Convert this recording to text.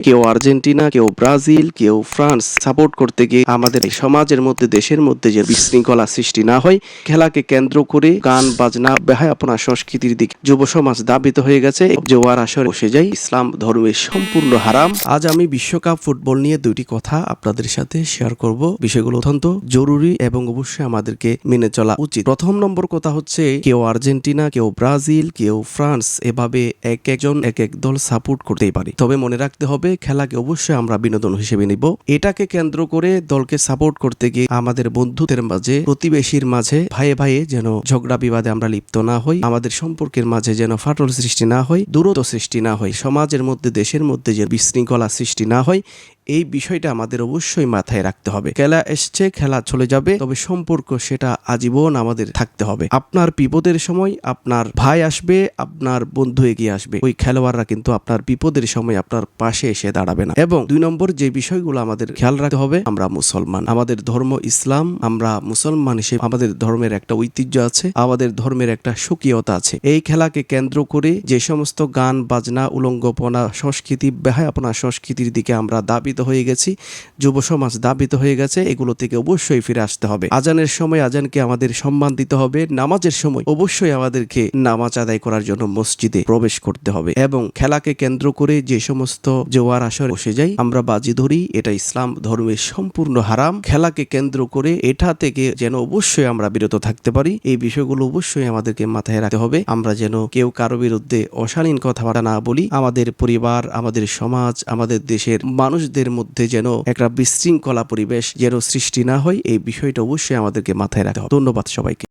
কেউ আর্জেন্টিনা, কেউ ব্রাজিল, কেউ ফ্রান্স সাপোর্ট করতে গিয়ে আমাদের এই সমাজের মধ্যে, দেশের মধ্যে যে বিশৃঙ্খলা সৃষ্টি না হয়, খেলাকে কেন্দ্র করে গান বাজনা বেহায়াপনা সংস্কৃতির দিকে যুব সমাজ দাবিত হয়ে গেছে। জোয়ার আসরে বসে যায় ইসলাম ধর্মের সম্পূর্ণ হারাম। আজ আমি বিশ্বকাপ ফুটবল নিয়ে দুইটি কথা আপনাদের সাথে শেয়ার করব। বিষয়গুলো অত্যন্ত জরুরি এবং অবশ্যই আমাদেরকে মেনে চলা উচিত। প্রথম নম্বর কথা হচ্ছে, কেউ আর্জেন্টিনা, কেউ ব্রাজিল, কেউ ফ্রান্স, এভাবে এক একজন এক এক দল সাপোর্ট করতেই পারে। তবে মনে রাখতে হবে, খেলাকে অবশ্যই আমরা বিনোদন হিসেবে নিব। এটাকে কেন্দ্র করে দলকে সাপোর্ট করতে গিয়ে আমাদের বন্ধুদের মাঝে, প্রতিবেশীর মাঝে, ভাইয়ে ভাইয়ে যেন ঝগড়া বিবাদে আমরা লিপ্ত না হই, আমাদের সম্পর্কের মাঝে যেন ফাটল সৃষ্টি না হয়, দূরত্ব সৃষ্টি না হয়, সমাজের মধ্যে, দেশের মধ্যে যে বিশৃঙ্খলা সৃষ্টি না হয়, এই বিষয়টা আমাদের অবশ্যই মাথায় রাখতে হবে। খেলা এসছে, খেলা চলে যাবে, তবে সম্পর্ক সেটা আজীবন আমাদের থাকতে হবে। আপনার বিপদের সময় আপনার ভাই আসবে, আপনার বন্ধু এগিয়ে আসবে, ওই খেলোয়াড়রা কিন্তু আপনার বিপদের সময় আপনার পাশে এসে দাঁড়াবে না। এবং 2 নম্বর যে বিষয়গুলো আমাদের খেয়াল রাখতে হবে, আমরা মুসলমান, আমাদের ধর্ম ইসলাম, আমরা মুসলমান হিসেবে আমাদের ধর্মের একটা ঐতিহ্য আছে, আমাদের ধর্মের একটা স্বকীয়তা আছে। এই খেলাকে কেন্দ্র করে যে সমস্ত গান বাজনা, উলঙ্গপনা সংস্কৃতি, বেহায়াপনা সংস্কৃতির দিকে আমরা দাবিত হয়ে গেছি, যুব সমাজ দাবিত হয়ে গেছে, এগুলো থেকে অবশ্যই ফিরে আসতে হবে। আজানের সময় আজানকে আমাদের সম্মান দিতে হবে, নামাজের সময় অবশ্যই আমাদেরকে নামাজ আদায় করার জন্য মসজিদে প্রবেশ করতে হবে। এবং খেলাকে কেন্দ্র করে যে সমস্ত জোয়ার আসরে বসে যাই, আমরা বাজি ধরি, এটা ইসলাম ধর্মের সম্পূর্ণ হারাম। খেলাকে কেন্দ্র করে এটা থেকে যেন অবশ্যই আমরা বিরত থাকতে পারি, এই বিষয়গুলো অবশ্যই আমাদেরকে মাথায় রাখতে হবে। আমরা যেন কেউ কারো বিরুদ্ধে অশালীন কথাবার্তা না বলি, আমাদের পরিবার, আমাদের সমাজ, আমাদের দেশের মানুষদের মধ্যে যেন একটা বিশৃঙ্খলা পরিবেশ যেন সৃষ্টি না হয়, এই বিষয়টা অবশ্যই আমাদেরকে মাথায় রাখতে হবে। ধন্যবাদ সবাইকে।